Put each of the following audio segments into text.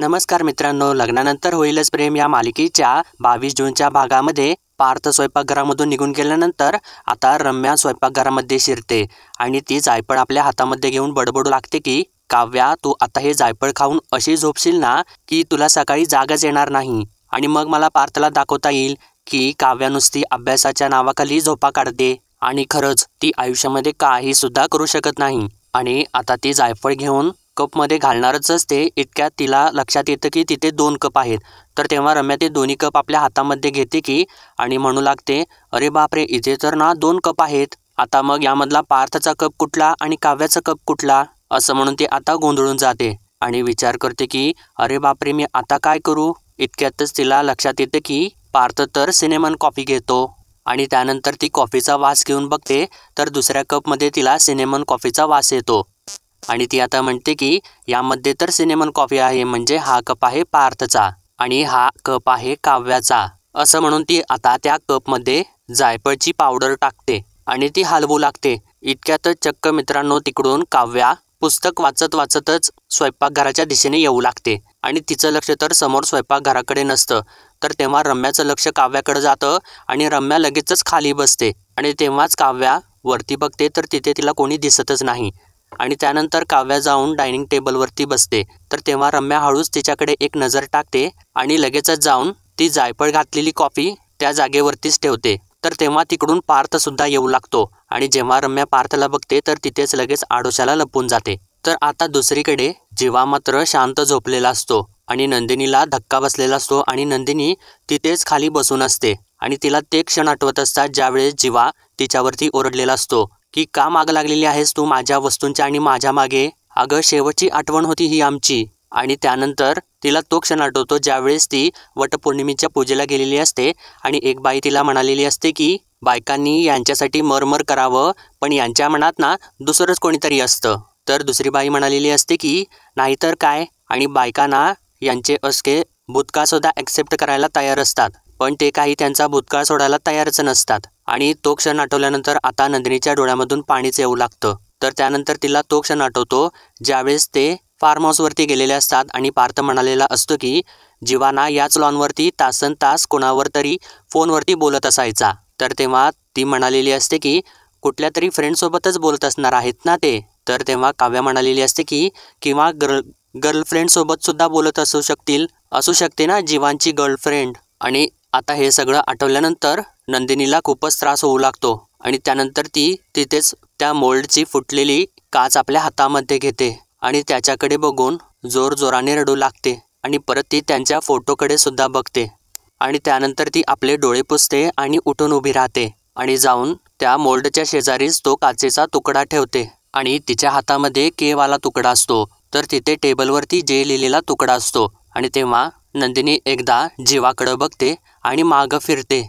नमस्कार मित्रांनो, लग्नानंतर होईलच प्रेम या मालिकेच्या 22 जूनच्या भागामध्ये पार्थ स्वयंपाकघरामधून निघून गेल्यानंतर आता रम्या स्वयंपाकघरामध्ये शिरते आणि ती जायफळ आपल्या हातामध्ये घेऊन बडबडू लागते की काव्या, तू आता हे जायफळ खाऊन अशी झोपशील ना की तुला सकाळी जागच येणार नाही आणि मग मला पार्थला दाखवता येईल की काव्या नुसती अभ्यासाच्या नावाखाली झोपा काढते आणि खरंच ती आयुष्यामध्ये काही सुद्धा करू शकत नाही. आणि आता ती जायफळ घेऊन कपमध्ये घालणारच असते, इतक्यात तिला लक्षात येतं की तिथे 2 कप आहेत. तर तेव्हा रम्या ते दोन्ही कप आपल्या हातामध्ये घेते की आणि म्हणू लागते, अरे बापरे, इथे तर ना 2 कप आहेत. आता मग यामधला पार्थचा कप कुठला आणि काव्याचा कप कुठला, असं म्हणून ती आता गोंधळून जाते आणि विचार करते की अरे बापरे, मी आता काय करू. इतक्यातच तिला लक्षात येतं की पार्थ तर सिनेमन कॉफी घेतो आणि त्यानंतर ती कॉफीचा वास घेऊन बघते तर दुसऱ्या कपमध्ये तिला सिनेमन कॉफीचा वास येतो आणि ती आता म्हणते की यामध्ये तर सिनेमन कॉफी आहे, म्हणजे हा कप आहे पार्थचा आणि हा कप आहे काव्याचा. असं म्हणून ती आता त्या कपमध्ये जायफळची पावडर टाकते आणि ती हलवू लागते. इतक्यातच चक्क मित्रांनो तिकडून काव्या पुस्तक वाचत वाचतच स्वयंपाकघराच्या दिशेने येऊ लागते आणि तिचं लक्ष तर समोर स्वयंपाकघराकडे नसतं. तर तेव्हा रम्याचं लक्ष काव्याकडे जातं आणि रम्या लगेचच खाली बसते आणि तेव्हाच काव्या वरती बघते तर तिथे तिला कोणी दिसतच नाही आणि त्यानंतर काव्या जाऊन डायनिंग टेबलवरती बसते. तर तेव्हा रम्या हळूच तिच्याकडे एक नजर टाकते आणि लगेचच जाऊन ती जायफळ घातलेली कॉफी त्या जागेवरतीच ठेवते. तर तेव्हा तिकडून पार्थ सुद्धा येऊ लागतो आणि जेव्हा रम्या पार्थला बघते तर तिथेच लगेच आडोशाला लपून जाते. तर आता दुसरीकडे जीवा मात्र शांत झोपलेला असतो आणि नंदिनीला धक्का बसलेला असतो आणि नंदिनी तिथेच खाली बसून असते आणि तिला ते क्षण आठवत असतात ज्यावेळेस जीवा तिच्यावरती ओरडलेला असतो की का माग लागलेली आहेस तू माझ्या वस्तूंच्या आणि माझ्या मागे, अगं शेवटची आठवण होती ही आमची. आणि त्यानंतर तिला तो क्षण आठवतो ज्यावेळेस ती वटपौर्णिमेच्या पूजेला गेलेली असते आणि एक बाई तिला म्हणालेली असते की बायकांनी यांच्यासाठी मरमर करावं, पण यांच्या मनात ना दुसरंच कोणीतरी असतं. तर दुसरी बाई म्हणालेली असते की नाहीतर काय, आणि बायकांना यांचे असके भूतकाळ सुद्धा ॲक्सेप्ट करायला तयार असतात, पण ते काही त्यांचा भूतकाळ सोडायला तयारच नसतात. आणि तो क्षण आठवल्यानंतर आता नंदिनीच्या डोळ्यामधून पाणीच येऊ लागतं. तर त्यानंतर तिला तो क्षण आठवतो ज्यावेळेस ते फार्म हाऊसवरती गेलेले असतात आणि पार्थ म्हणालेला असतो की जीवाना याच लॉनवरती तासन तास कोणावर तरी फोनवरती बोलत असायचा. तर तेव्हा ती म्हणालेली असते की कुठल्या तरी फ्रेंडसोबतच बोलत असणार आहेत ना ते. तर तेव्हा काव्या म्हणालेली असते की किंवा गर्लफ्रेंडसोबत सुद्धा बोलत असू शकते ना जीवांची गर्लफ्रेंड. आणि आता हे सगळं आठवल्यानंतर नंदिनीला खूपच त्रास होऊ लागतो आणि त्यानंतर ती तिथेच त्या मोल्डची फुटलेली काच आपल्या हातामध्ये घेते आणि त्याच्याकडे बघून जोरजोराने रडू लागते आणि परत ती त्यांच्या फोटोकडे सुद्धा बघते आणि त्यानंतर ती आपले डोळे पुसते आणि उठून उभी राहते आणि जाऊन त्या मोल्डच्या शेजारीच तो काचेचा तुकडा ठेवते आणि तिच्या हातामध्ये केवाला तुकडा असतो. तर तिथे टेबलवरती जे लिहिलेला तुकडा असतो आणि तेव्हा नंदिनी एकदा जीवाकडे बघते आणि मागं फिरते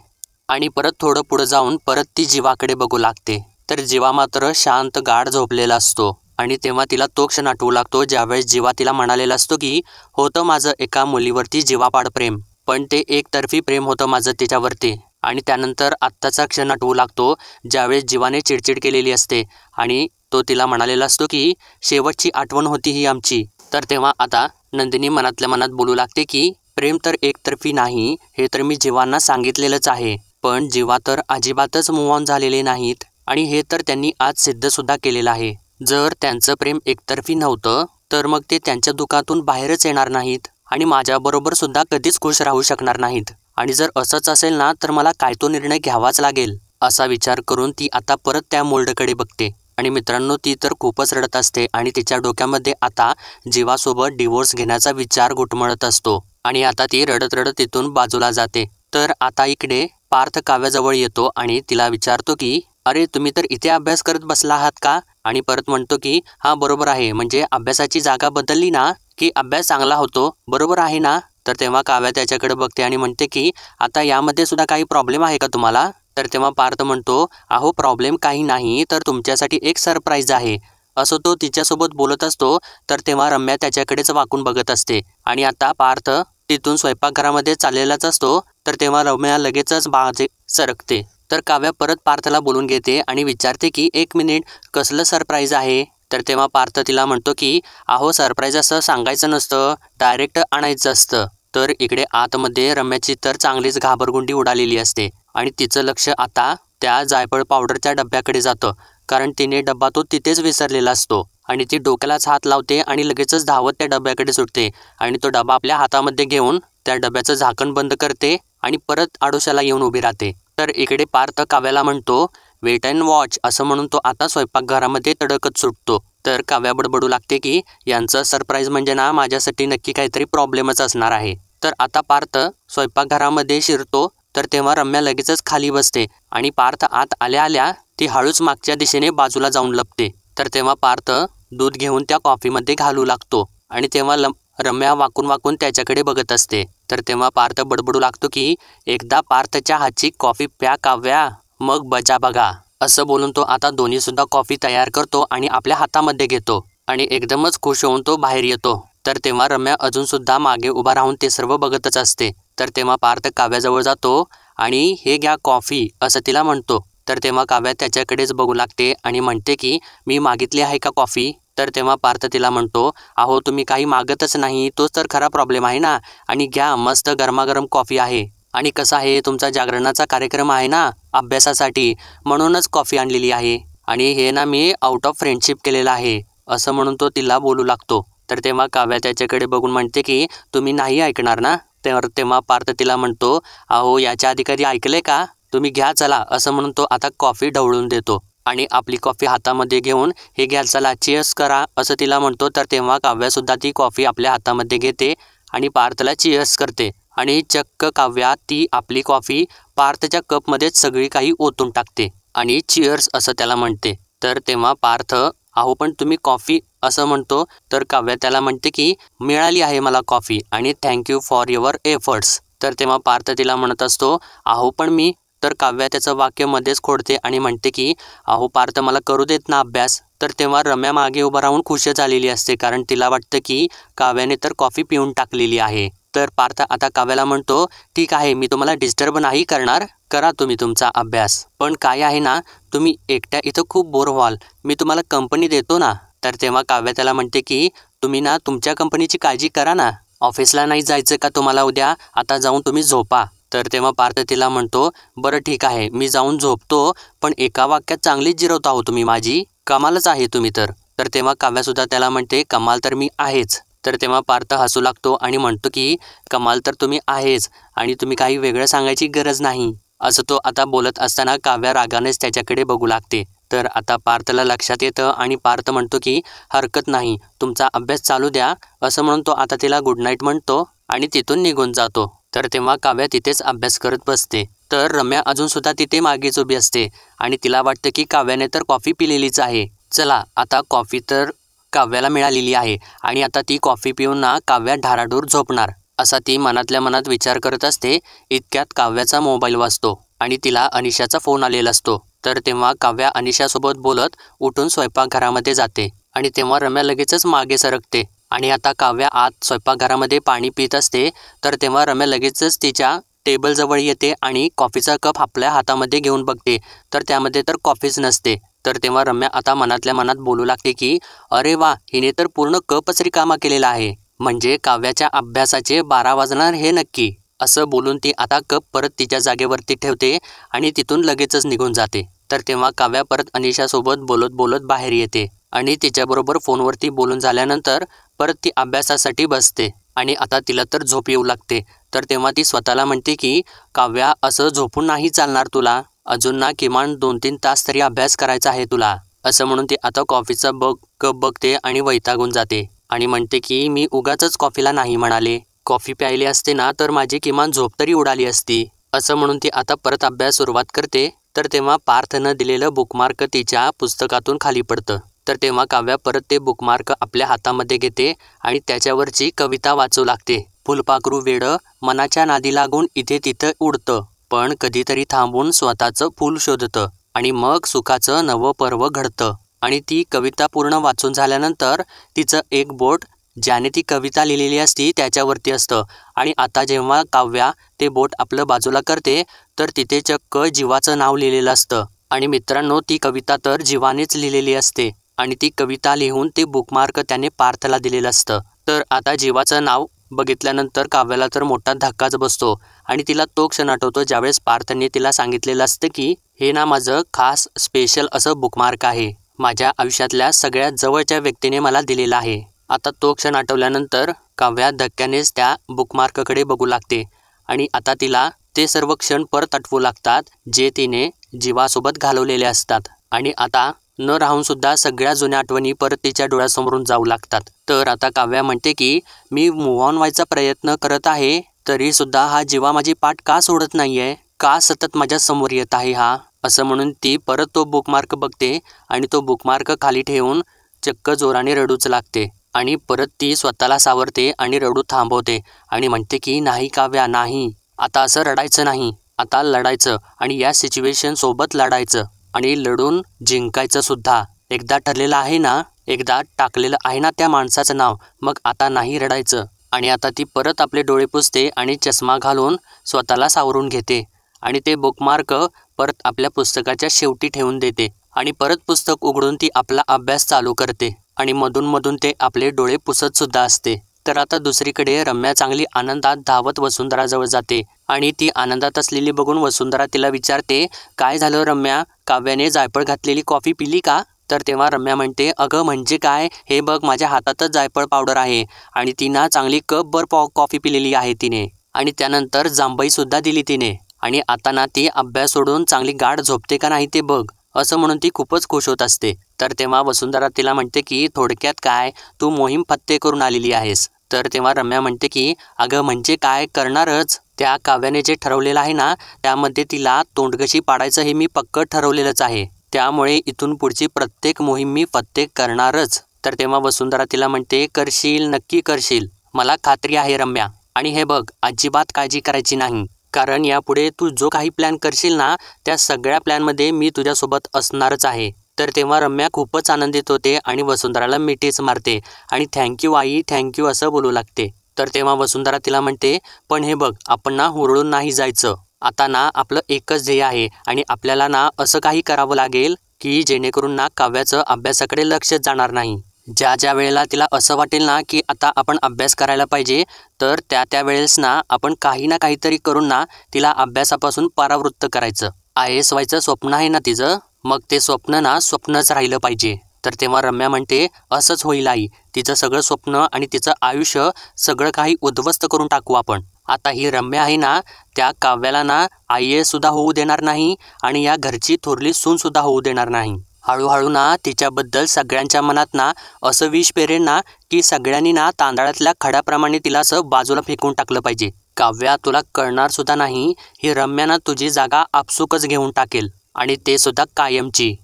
आणि परत थोडं पुढं जाऊन परत ती जीवाकडे बघू लागते. तर जीवा मात्र शांत गाढ झोपलेला असतो आणि तेव्हा तिला तो क्षण आठवू लागतो ज्यावेळेस जीवा तिला म्हणालेला असतो की होतं माझं एका मुलीवरती जीवापाड प्रेम, पण ते एकतर्फी प्रेम होतं माझं तिच्यावरती. आणि त्यानंतर आत्ताचा क्षण आठवू लागतो ज्यावेळेस जीवाने चिडचिड केलेली असते आणि तो तिला म्हणालेला असतो की शेवटची आठवण होती ही आमची. तर तेव्हा आता नंदिनी मनातल्या मनात बोलू लागते की प्रेम तर एकतर्फी नाही, हे तर मी जीवांना सांगितलेलंच आहे, पण जीवा तर अजिबातच मूव्ह ऑन झालेले नाहीत आणि हे तर त्यांनी आज सिद्ध सुद्धा केलेलं आहे. जर त्यांचं प्रेम एकतर्फी नव्हतं तर मग ते त्यांच्या दुःखातून बाहेरच येणार नाहीत आणि माझ्याबरोबर सुद्धा कधीच खुश राहू शकणार नाहीत. आणि जर असंच असेल ना तर मला काय तो निर्णय घ्यावाच लागेल. असा विचार करून ती आता परत त्या मोल्डकडे बघते आणि मित्रांनो ती तर खूपच रडत असते आणि तिच्या डोक्यामध्ये आता जीवासोबत डिवोर्स घेण्याचा विचार घुटमळत असतो आणि आता ती रडत रडत तिथून बाजूला जाते. तर आता इकडे पार्थ काव्याजवळ येतो आणि तिला विचारतो की अरे तुम्ही तर इथे अभ्यास करत बसला आहात का, आणि परत म्हणतो की हां बरोबर आहे, म्हणजे अभ्यासाची जागा बदलली ना की अभ्यास चांगला होतो, बरोबर आहे ना. तर तेव्हा काव्या त्याच्याकडे बघते आणि म्हणते की आता यामध्ये सुद्धा काही प्रॉब्लेम आहे का तुम्हाला. तर तेव्हा पार्थ म्हणतो अहो प्रॉब्लेम काही नाही, तर तुमच्यासाठी एक सरप्राईज आहे, असं तो तिच्यासोबत बोलत असतो. तर तेव्हा रम्या त्याच्याकडेच वाकून बघत असते आणि आता पार्थ तिथून स्वयंपाकघरामध्ये चाललेलाच असतो. तर तेव्हा रम्या लगेचच बाजे सरकते. तर काव्या परत पार्थला बोलून घेते आणि विचारते की 1 मिनिट, कसलं सरप्राईज आहे. तर तेव्हा पार्थ तिला म्हणतो की अहो सरप्राईज असं सांगायचं नसतं, डायरेक्ट आणायचं असतं. तर इकडे आतमध्ये रम्याची तर चांगलीच घाबरगुंडी उडालेली असते आणि तिचं लक्ष आता त्या जायफळ पावडरच्या डब्याकडे जातं, कारण तिने डब्बा तो तिथेच विसरलेला असतो. आणि ती डोक्यालाच हात लावते आणि लगेचच धावत त्या डब्याकडे सुटते आणि तो डबा आपल्या हातामध्ये घेऊन त्या डब्याचं झाकण बंद करते आणि परत आडोशाला येऊन उभी राहते. तर इकडे पार्थ काव्याला म्हणतो वेट अँड वॉच असं म्हणून तो आता स्वयंपाकघरामध्ये तडकत सुटतो. तर काव्या बडबडू लागते की यांचं सरप्राईज म्हणजे ना माझ्यासाठी नक्की काहीतरी प्रॉब्लेमच असणार आहे. तर आता पार्थ स्वयंपाकघरामध्ये शिरतो. तर तेव्हा रम्या लगेचच खाली बसते आणि पार्थ आत आल्या आल्या ती हळूच मागच्या दिशेने बाजूला जाऊन लपते. तर तेव्हा पार्थ दूध घेऊन त्या कॉफीमध्ये घालू लागतो आणि तेव्हा रम्या वाकून वाकून त्याच्याकडे बघत असते. तर तेव्हा पार्थ बडबडू लागतो की एकदा पार्थच्या हातची कॉफी प्या काव्या, मग बजा बघा. असं बोलून तो आता दोन्ही सुद्धा कॉफी तयार करतो आणि आपल्या हातामध्ये घेतो आणि एकदमच खुश होऊन तो बाहेर येतो. तर तेव्हा रम्या अजून सुद्धा मागे उभा राहून ते सर्व बघतच असते. तर तेव्हा पार्थ काव्याजवळ जातो आणि हे घ्या कॉफी असं तिला म्हणतो. तर तेव्हा काव्या त्याच्याकडेच बघू लागते आणि म्हणते की मी मागितली आहे का कॉफी. तर तेव्हा पार्थ तिला म्हणतो अहो तुम्ही काही मागतच नाही, तोच तर खरा प्रॉब्लेम आहे ना. आणि घ्या मस्त गरमागरम कॉफी आहे. आणि कसं आहे तुमचा जागरणाचा कार्यक्रम आहे ना अभ्यासासाठी, म्हणूनच कॉफी आणलेली आहे आणि हे ना मी आउट ऑफ फ्रेंडशिप केलेलं आहे असं म्हणून तो तिला बोलू लागतो. तर तेव्हा काव्या त्याच्याकडे बघून म्हणते की तुम्ही नाही ऐकणार ना. तर तेव्हा पार्थ तिला म्हणतो अहो याच्या आधी कधी ऐकले का, तुम्ही घ्या चला असं म्हणून तो आता कॉफी ढवळून देतो आणि आपली कॉफी हातामध्ये घेऊन हे घ्या चला चिअर्स करा असं तिला म्हणतो. तर तेव्हा काव्यासुद्धा ती कॉफी आपल्या हातामध्ये घेते आणि पार्थला चिअर्स करते आणि चक्क काव्या ती आपली कॉफी पार्थच्या कपमध्येच सगळी काही ओतून टाकते आणि चिअर्स असं त्याला म्हणते. तर तेव्हा पार्थ अहो पण तुम्ही कॉफी असं म्हणतो. तर काव्या त्याला म्हणते की मिळाली आहे मला कॉफी आणि थँक्यू फॉर युअर एफर्ट्स. तर तेव्हा पार्थ तिला म्हणत असतो अहो पण मी. तर काव्या त्याचं वाक्य मध्येच खोडते आणि म्हणते की अहो पार्थ मला करू देत ना अभ्यास. तर तेव्हा रम्या मागे उभं राहून खुश झालेली असते, कारण तिला वाटतं की काव्याने तर कॉफी पिऊन टाकलेली आहे. तर पार्थ आता काव्याला म्हणतो ठीक आहे मी तुम्हाला डिस्टर्ब नाही करणार, करा तुम्ही तुमचा अभ्यास. पण काय आहे ना तुम्ही एकट्या इथं खूप बोर व्हाल, मी तुम्हाला कंपनी देतो ना. तर तेव्हा काव्या त्याला म्हणते की तुम्ही ना तुमच्या कंपनीची काळजी करा ना, ऑफिसला नाही जायचं का तुम्हाला उद्या, आता जाऊन तुम्ही झोपा. तर तेव्हा पार्थ तिला म्हणतो बरं ठीक आहे मी जाऊन झोपतो, पण एका वाक्यात चांगलीच जिरवता हो तुम्ही माझी, कमालच आहे तुम्ही तर. तर तेव्हा काव्यासुद्धा त्याला म्हणते कमाल तर मी आहेच. तर तेव्हा पार्थ हसू लागतो आणि म्हणतो की कमाल तर तुम्ही आहेच आणि तुम्ही काही वेगळं सांगायची गरज नाही. असं तो आता बोलत असताना काव्या रागानेच त्याच्याकडे बघू लागते. तर आता पार्थला लक्षात येतं आणि पार्थ म्हणतो की हरकत नाही तुमचा अभ्यास चालू द्या असं म्हणून तो आता तिला गुड नाईट म्हणतो आणि तिथून निघून जातो. तर तेव्हा काव्या तिथेच अभ्यास करत बसते. तर रम्या अजून सुद्धा तिथे मागेच उभी असते आणि तिला वाटतं की काव्याने तर कॉफी पिलेलीच आहे. चला आता कॉफी तर काव्याला मिळालेली आहे आणि आता ती कॉफी पिऊन ना काव्या ढाराढूर झोपणार असा ती मनातल्या मनात विचार करत असते. इतक्यात काव्याचा मोबाईल वाजतो आणि तिला अनिशाचा फोन आलेला असतो. तर तेव्हा काव्या अनिशासोबत बोलत उठून स्वयंपाकघरामध्ये जाते आणि तेव्हा रम्या लगेचच मागे सरकते आणि आता काव्या आत स्वयंपाकघरामध्ये पाणी पित असते. तर तेव्हा रम्या लगेचच तिच्या टेबलजवळ येते आणि कॉफीचा कप आपल्या हातामध्ये घेऊन बघते. तर त्यामध्ये तर कॉफीच नसते. तर तेव्हा रम्या आता मनातल्या मनात बोलू लागते की अरे वा हिने तर पूर्ण कपच रिकामा केलेला आहे, म्हणजे काव्याच्या अभ्यासाचे 12 वाजणार हे नक्की. असं बोलून ती आता कप परत तिच्या जागेवरती ठेवते आणि तिथून लगेचच निघून जाते. तर तेव्हा काव्या परत अनिशासोबत बोलत बोलत बाहेर येते आणि तिच्याबरोबर फोनवरती बोलून झाल्यानंतर परत ती अभ्यासासाठी बसते आणि आता तिला तर झोप येऊ लागते. तर तेव्हा ती स्वतःला म्हणते की काव्या असं झोपून नाही चालणार तुला, अजून ना किमान 2-3 तास तरी अभ्यास करायचा आहे तुला. असं म्हणून ती आता कॉफीचा कप बघते आणि वैतागून जाते आणि म्हणते की मी उगाचच कॉफीला नाही म्हणाले, कॉफी प्यायली असते ना तर माझी किमान झोप तरी उडाली असती. असं म्हणून ती आता परत अभ्यास सुरुवात करते. तर तेव्हा पार्थनं दिलेलं बुकमार्क तिच्या पुस्तकातून खाली पडतं. तर तेव्हा काव्या परत ते बुकमार्क आपल्या हातामध्ये घेते आणि त्याच्यावरची कविता वाचू लागते. फुलपाखरू वेडं मनाच्या नादी लागून इथे तिथं उडतं, पण कधीतरी थांबून स्वतःचं फूल शोधतं आणि मग सुखाचं नवं पर्व घडतं. आणि ती कविता पूर्ण वाचून झाल्यानंतर तिचं एक बोट ज्याने ती कविता लिहिलेली असती त्याच्यावरती असतं आणि आता जेव्हा काव्या ते बोट आपलं बाजूला करते तर तिथे चक्क जीवाचं नाव लिहिलेलं असतं. आणि मित्रांनो ती कविता तर जीवानेच लिहिलेली असते. आणि ती कविता लिहून ते बुकमार्क त्याने पार्थला दिलेलं असतं. तर आता जीवाचं नाव बघितल्यानंतर काव्याला तर मोठा धक्काच बसतो आणि तिला तो क्षण आठवतो ज्यावेळेस पार्थने तिला सांगितलेलं असतं की हे ना माझं खास स्पेशल असं बुकमार्क आहे, माझ्या आयुष्यातल्या सगळ्यात जवळच्या व्यक्तीने मला दिलेला आहे. आता तो क्षण आठवल्यानंतर काव्या धक्क्यानेच त्या बुकमार्ककडे बघू लागते आणि आता तिला ते सर्व क्षण परत आठवू लागतात जे तिने जीवासोबत घालवलेले असतात. आणि आता न राहून सुद्धा सगळ्या जुन्या आठवणी परत तिच्या डोळ्यासमोरून जाऊ लागतात. तर आता काव्या म्हणते की मी मूव्ह ऑन व्हायचा प्रयत्न करत आहे, तरी सुद्धा हा जीवा माझी पाठ का सोडत नाहीये, का सतत माझ्या समोर येत आहे हा, असं म्हणून ती परत तो बुकमार्क बघते आणि तो बुकमार्क खाली ठेवून चक्क जोराने रडूच लागते. आणि परत ती स्वतःला सावरते आणि रडू थांबवते आणि म्हणते की नाही काव्या, नाही, आता असं रडायचं नाही, आता लढायचं आणि या सिच्युएशन सोबत लढायचं आणि लढून जिंकायचं सुद्धा. एकदा ठरलेलं आहे ना, एकदा टाकलेलं आहे ना त्या माणसाचं नाव, मग आता नाही रडायचं. आणि आता ती परत आपले डोळे पुसते आणि चष्मा घालून स्वतःला सावरून घेते आणि ते बुकमार्क परत आपल्या पुस्तकाच्या शेवटी ठेवून देते आणि परत पुस्तक उघडून ती आपला अभ्यास चालू करते आणि मधून मधून ते आपले डोळे पुसत सुद्धा असते. तर आता दुसरीकडे रम्या चांगली आनंदात धावत वसुंधराजवळ जाते आणि ती आनंदात असलेली बघून वसुंधरा तिला विचारते, काय झालं रम्या, काव्याने जायफळ घातलेली कॉफी पिली का? तर तेव्हा रम्या म्हणते, अगं म्हणजे काय, हे बघ माझ्या हातातच जायफळ पावडर आहे आणि ती ना चांगली कपभर कॉफी पिलेली आहे तिने आणि त्यानंतर जांभई सुद्धा दिली तिने आणि आता ना ती अभ्यास सोडून चांगली गाढ झोपते का नाही ते बघ, असं म्हणून ती खूपच खुश होत असते. तर तेव्हा वसुंधरा तिला म्हणते की थोडक्यात काय, तू मोहीम फत्ते करून आलेली आहेस. तर तेव्हा रम्या म्हणते की अगं म्हणजे काय, करणारच, त्या काव्याने जे ठरवलेलं आहे ना त्यामध्ये तिला तोंडघशी पाडायचं हे मी पक्क ठरवलेलंच आहे, त्यामुळे इथून पुढची प्रत्येक मोहीम मी फत्ते करणारच. तर तेव्हा वसुंधरा तिला म्हणते, करशील, नक्की करशील, मला खात्री आहे रम्या, आणि हे बघ अजिबात काळजी करायची नाही, कारण यापुढे तू जो काही प्लॅन करशील ना त्या सगळ्या प्लॅनमध्ये मी तुझ्यासोबत असणारच आहे. तर तेव्हा रम्या खूपच आनंदित होते आणि वसुंधराला मिठीच मारते आणि थँक्यू आई, थँक्यू असं बोलू लागते. तर तेव्हा वसुंधरा तिला म्हणते, पण हे बघ आपण ना हुरळून नाही जायचं, आता ना आपलं एकच ध्येय आहे आणि आपल्याला ना असं काही करावं लागेल की जेणेकरून ना काव्याचं अभ्यासाकडे लक्षच जाणार नाही. ज्या ज्या वेळेला तिला असं वाटेल ना की आता आपण अभ्यास करायला पाहिजे, तर त्या वेळेस ना आपण काही ना काहीतरी करून ना तिला अभ्यासापासून परावृत्त करायचं. IAS व्हायचं स्वप्न आहे ना तिचं, मग ते स्वप्न ना स्वप्नच राहिलं पाहिजे. तर तेव्हा रम्या म्हणते, असंच होईल आई, तिचं सगळं स्वप्न आणि तिचं आयुष्य सगळं काही उद्ध्वस्त करून टाकू आपण. आता ही रम्या आहे ना त्या काव्याला ना IAS सुद्धा होऊ देणार नाही आणि या घरची थोरली सून सुद्धा होऊ देणार नाही. हळूहळू ना तिच्याबद्दल सगळ्यांच्या मनात ना असं विष पेरेल ना की सगळ्यांनी ना तांदळातल्या खड्याप्रमाणे तिला असं बाजूला फेकून टाकलं पाहिजे. काव्या, तुला कळणार सुद्धा नाही, ही रम्या ना तुझी जागा आपसुकच घेऊन टाकेल आणि ते सुद्धा कायमची.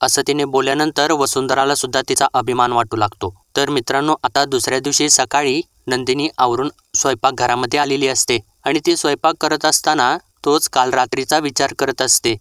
असं तिने बोलल्यानंतर वसुंधराला सुद्धा तिचा अभिमान वाटू लागतो. तर मित्रांनो, आता दुसऱ्या दिवशी सकाळी नंदिनी आवरून स्वयंपाकघरामध्ये आलेली असते आणि ती स्वयंपाक करत असताना तोच काल रात्रीचा विचार करत असते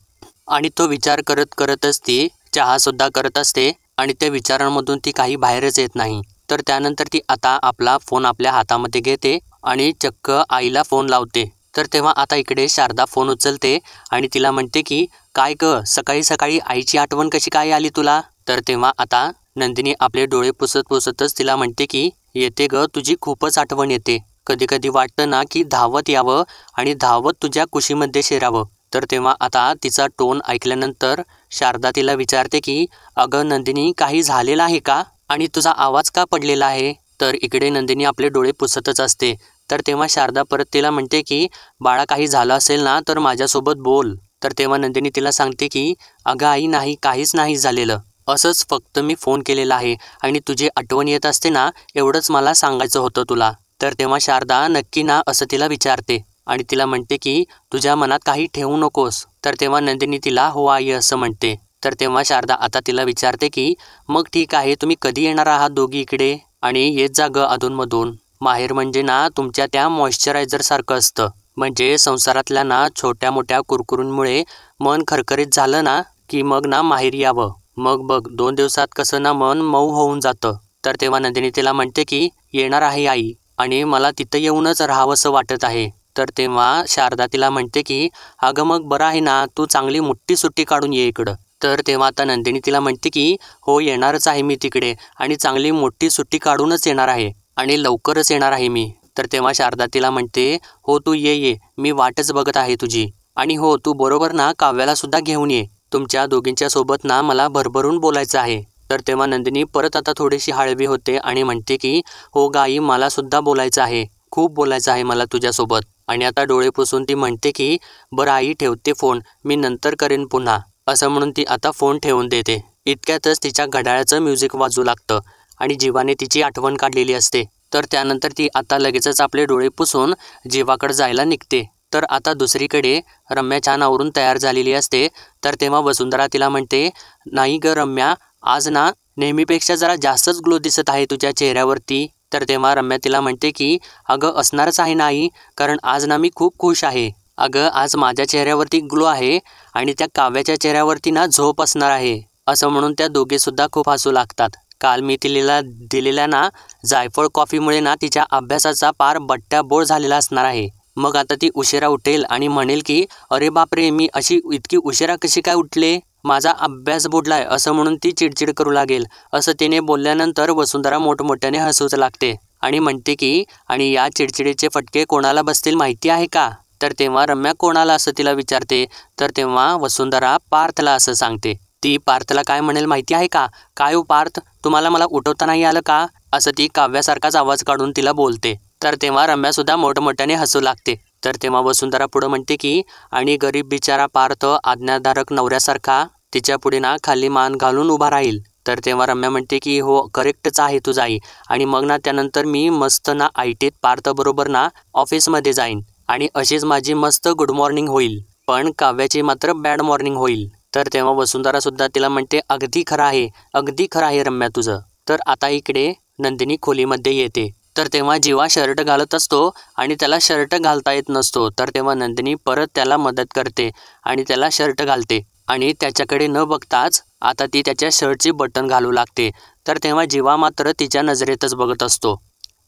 आणि तो विचार करत करतच ती चहा सुद्धा करत असते आणि त्या विचारांमधून ती काही बाहेरच येत नाही. तर त्यानंतर ती आता आपला फोन आपल्या हातामध्ये घेते आणि चक्क आईला फोन लावते. तर तेव्हा आता इकडे शारदा फोन उचलते आणि तिला म्हणते की काय ग, सकाळी सकाळी आईची आठवण कशी काय आली तुला? तर तेव्हा आता नंदिनी आपले डोळे पुसत पुसतच तिला म्हणते की येते ग, तुझी खूपच आठवण येते, कधी कधी वाटतं ना की धावत यावं आणि धावत तुझ्या कुशीमध्ये शिरावं. तर तेव्हा आता तिचा टोन ऐकल्यानंतर शारदा तिला विचारते की अगं नंदिनी, काही झालेलं आहे का आणि तुझा आवाज का पडलेला आहे? तर इकडे नंदिनी आपले डोळे पुसतच असते. तर तेव्हा शारदा परत तिला म्हणते की बाळा, काही झालं असेल ना तर माझ्यासोबत बोल. तर तेव्हा नंदिनी तिला सांगते की अगं आई, नाही, काहीच नाही झालेलं, असंच फक्त मी फोन केलेला आहे आणि तुझी आठवण येत असते ना, एवढंच मला सांगायचं होतं तुला. तर तेव्हा शारदा नक्की ना असं तिला विचारते आणि तिला म्हणते की तुझ्या मनात काही ठेवू नकोस. तर तेव्हा नंदिनी तिला हो आई असं म्हणते. तर तेव्हा शारदा आता तिला विचारते की मग ठीक आहे, तुम्ही कधी येणार आहात दोघी इकडे आणि येत जा ग अधूनमधून. माहेर म्हणजे ना तुमच्या त्या मॉइश्चरायझरसारखं असतं, म्हणजे संसारातल्या ना छोट्या मोठ्या कुरकुरूंमुळे मन खरखरीत झालं ना की मग ना माहेरी यावं, मग बघ 2 दिवसात कसं ना मन मऊ होऊन जातं. तर तेव्हा नंदिनी तिला म्हणते की येणार आहे आई आणि मला तिथं येऊनच राहावंसं वाटत आहे. तर तेव्हा शारदा तिला म्हणते की अगं मग बरं आहे ना, तू चांगली मोठी सुट्टी काढून ये इकडं. तर तेव्हा आता नंदिनी तिला म्हणते की हो येणारच आहे मी तिकडे आणि चांगली मोठी सुट्टी काढूनच येणार आहे आणि लवकरच येणार आहे मी. तर तेव्हा शारदा तिला म्हणते हो तू ये मी वाटच बघत आहे तुझी. आणि हो तू बरोबर ना काव्याला सुद्धा घेऊन ये. तुमच्या दोघींच्या सोबत ना मला भरभरून बोलायचं आहे. तर तेव्हा नंदिनी परत आता थोडीशी हळवी होते आणि म्हणते की हो गाई मला सुद्धा बोलायचं आहे, खूप बोलायचं आहे मला तुझ्यासोबत. आणि आता डोळे पुसून ती म्हणते की बरं आई ठेवते फोन, मी नंतर करेन पुन्हा. असं म्हणून ती आता फोन ठेवून देते. इतक्यातच तिच्या घड्याळाचं म्युझिक वाजू लागतं आणि जीवाने तिची आठवण काढलेली असते. तर त्यानंतर ती आता लगेचच आपले डोळे पुसून जीवाकडे जायला निघते. तर आता दुसरीकडे रम्या छान आवरून तयार झालेली असते. तर तेव्हा वसुंधरा तिला म्हणते नाही ग रम्या, आज ना नेहमीपेक्षा जरा जास्तच ग्लो दिसत आहे तुझ्या चेहऱ्यावरती. तर तेव्हा रम्या तिला म्हणते की अगं असणारच आहे नाही, कारण आज ना मी खूप खुश आहे. अगं आज माझ्या चेहऱ्यावरती ग्लो आहे आणि त्या काव्याच्या चेहऱ्यावरती ना झोप असणार आहे. असं म्हणून त्या दोघेसुद्धा खूप हसू लागतात. काल मी तिला दिलेल्या ना जायफळ कॉफीमुळे ना तिच्या अभ्यासाचा पार बट्ट्याबोळ झालेला असणार आहे. मग आता ती उशिरा उठेल आणि म्हणेल की अरे बापरे, मी अशी इतकी उशिरा कशी काय उठले, माझा अभ्यास बुडलाय, असं म्हणून ती चिडचिड करू लागेल. असं तिने बोलल्यानंतर वसुंधरा मोठमोठ्याने हसूच लागते आणि म्हणते की आणि या चिडचिडीचे फटके कोणाला बसतील माहिती आहे का? तर तेव्हा रम्या कोणाला असं तिला विचारते. तर तेव्हा वसुंधरा पार्थला असं सांगते. ती पार्थला काय म्हणेल माहिती आहे का? काय हो पार्थ, तुम्हाला मला उठवता नाही आलं का? असं ती काव्यासारखाच आवाज काढून तिला बोलते. तर तेव्हा रम्यासुद्धा मोठमोठ्याने हसू लागते. तर तेव्हा वसुंधरा पुढं म्हणते की आणि गरीब बिचारा पार्थ आज्ञाधारक नवऱ्यासारखा तिच्या पुढे ना खाली मान घालून उभा राहील. तर तेव्हा रम्या म्हणते की हो करेक्टच आहे तुझं आई. आणि मग ना त्यानंतर मी मस्त ना आयटीत पार्थबरोबर ना ऑफिसमध्ये जाईन आणि अशीच माझी मस्त गुड मॉर्निंग होईल, पण काव्याची मात्र बॅड मॉर्निंग होईल. तर तेव्हा वसुंधरा सुद्धा तिला म्हणते अगदी खरं आहे, अगदी खरं आहे रम्या तुझं. तर आता इकडे नंदिनी खोलीमध्ये येते. तर तेव्हा जीवा शर्ट घालत असतो आणि त्याला शर्ट घालता येत नसतो. तर तेव्हा नंदिनी परत त्याला मदत करते आणि त्याला शर्ट घालते आणि त्याच्याकडे न बघताच आता ती त्याच्या शर्टची बटन घालू लागते. तर तेव्हा जीवा मात्र तिच्या नजरेतच बघत असतो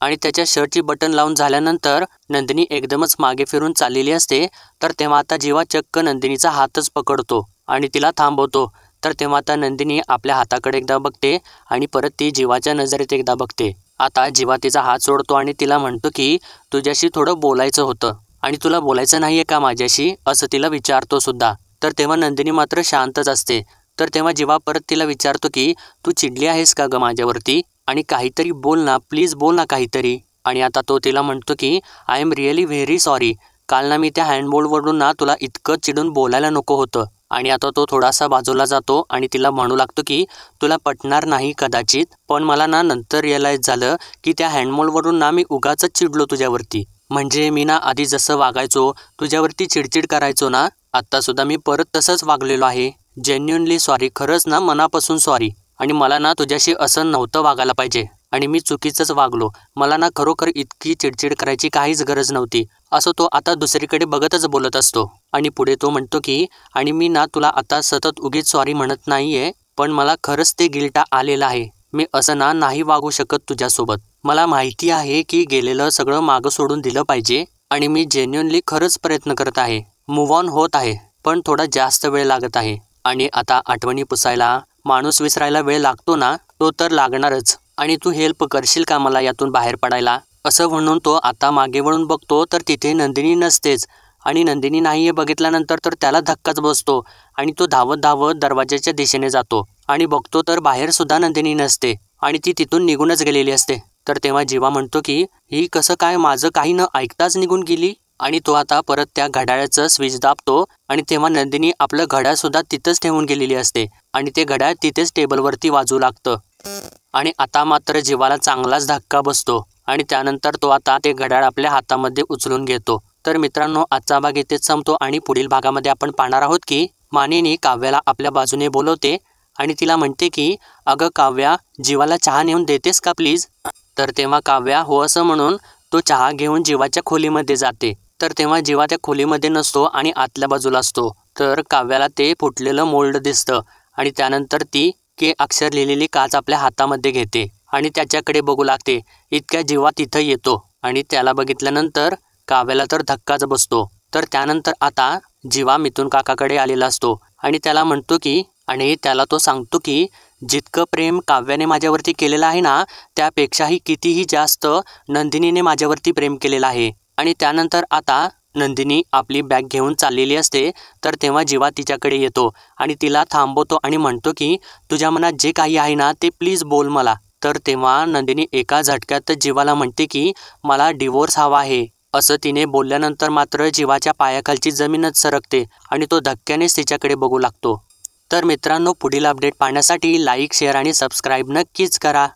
आणि त्याच्या शर्टची बटन लावून झाल्यानंतर नंदिनी एकदमच मागे फिरून चाललेली असते. तर तेव्हा आता जीवा चक्क नंदिनीचा हातच पकडतो आणि तिला थांबवतो. तर तेव्हा आता नंदिनी आपल्या हाताकडे एकदा बघते आणि परत ती जीवाच्या नजरेत एकदा बघते. आता जीवा तिचा हात सोडतो आणि तिला म्हणतो की तुझ्याशी थोडं बोलायचं होतं आणि तुला बोलायचं नाहीये का माझ्याशी, असं तिला विचारतो सुद्धा. तर तेव्हा नंदिनी मात्र शांतच असते. तर तेव्हा जीवा परत तिला विचारतो की तू चिडली आहेस का ग माझ्यावरती, आणि काहीतरी बोल ना, प्लीज बोल ना काहीतरी. आणि आता तो तिला म्हणतो की I am really very sorry, काल ना मी त्या हँडबोलवरून ना तुला इतकं चिडून बोलायला नको होतं. आणि आता तो थोडासा बाजूला जातो आणि तिला म्हणू लागतो की तुला पटणार नाही कदाचित, पण मला ना नंतर रिअलाईज झालं की त्या हँडबोलवरून ना मी उगाचच चिडलो तुझ्यावरती. म्हणजे मी ना आधी जसं वागायचो, तुझ्यावरती चिडचिड करायचो ना, आत्तासुद्धा मी परत तसंच वागलेलो आहे. जेन्युनली सॉरी, खरंच ना मनापासून सॉरी. आणि मला ना तुझ्याशी असं नव्हतं वागायला पाहिजे आणि मी चुकीचंच वागलो. मला ना खरोखर इतकी चिडचिड करायची काहीच गरज नव्हती. असं तो आता दुसरीकडे बघतच बोलत असतो. आणि पुढे तो म्हणतो की आणि मी ना तुला आता सतत उगीच सॉरी म्हणत नाहीये, पण मला खरंच ते गिल्ट आलेलं आहे. मी असं ना नाही वागू शकत तुझ्यासोबत. मला माहिती आहे की गेलेलं सगळं मागं सोडून दिलं पाहिजे आणि मी जेन्युनली खरंच प्रयत्न करत आहे, मूव्ह ऑन होत आहे, पण थोडा जास्त वेळ लागत आहे. आणि आता आठवणी पुसायला, माणूस विसरायला वेळ लागतो ना, तो तर लागणारच. आणि तू हेल्प करशील का मला यातून बाहेर पडायला, असं म्हणून तो आता मागे वळून बघतो. तर तिथे नंदिनी नसतेच आणि नंदिनी नाहीये बघितल्यानंतर तर त्याला धक्काच बसतो आणि तो धावत धावत दरवाजाच्या दिशेने जातो आणि बघतो तर बाहेर सुद्धा नंदिनी नसते आणि ती तिथून निघूनच गेलेली असते. तर तेव्हा जीवा म्हणतो की ही कसं काय माझं काही न ऐकताच निघून गेली. आणि तो आता परत त्या घड्याळाचं स्विच दाबतो आणि तेव्हा नंदिनी आपलं घड्याळ सुद्धा तिथंच ठेवून गेलेली असते आणि ते घड्याळ तिथेच टेबलवरती वाजू लागतं. आणि आता मात्र जीवाला चांगलाच धक्का बसतो आणि त्यानंतर तो आता ते घड्याळ आपल्या हातामध्ये उचलून घेतो. तर मित्रांनो, आजचा भाग इथेच संपतो आणि पुढील भागामध्ये आपण पाहणार आहोत की मानिनी काव्याला आपल्या बाजूने बोलवते आणि तिला म्हणते की अगं काव्या, जीवाला चहा नेऊन देतेस का प्लीज. तर तेव्हा काव्या हो असं म्हणून तो चहा घेऊन जीवाच्या खोलीमध्ये जाते. तर तेव्हा जीवा त्या खोलीमध्ये नसतो आणि आतल्या बाजूला असतो. तर काव्याला ते फुटलेलं मोल्ड दिसतं आणि त्यानंतर ती के अक्षर लिहिलेली काच आपल्या हातामध्ये घेते आणि त्याच्याकडे बघू लागते. इतक्या जीवा तिथं येतो आणि त्याला बघितल्यानंतर काव्याला तर धक्काच बसतो. तर त्यानंतर आता जीवा मिथुन काकाकडे आलेला असतो आणि त्याला म्हणतो की आणि त्याला तो सांगतो की जितकं प्रेम काव्याने माझ्यावरती केलेलं आहे ना, त्यापेक्षाही कितीही जास्त नंदिनीने माझ्यावरती प्रेम केलेलं आहे. आणि त्यानंतर आता नंदिनी आपली बॅग घेऊन चाललेली असते, तर तेव्हा जीवा तिच्याकडे येतो आणि तिला थांबवतो आणि म्हणतो की तुझ्या मनात जे काही आहे ना ते प्लीज बोल मला. तर तेव्हा नंदिनी एका झटक्यात जीवाला म्हणते की मला डिवोर्स हवा आहे. असं तिने बोलल्यानंतर मात्र जीवाच्या पायाखालची जमीनच सरकते आणि तो धक्क्यानेच तिच्याकडे बघू लागतो. तर मित्रांनो, पुढील अपडेट पाहण्यासाठी लाईक, शेअर आणि सबस्क्राईब नक्कीच करा.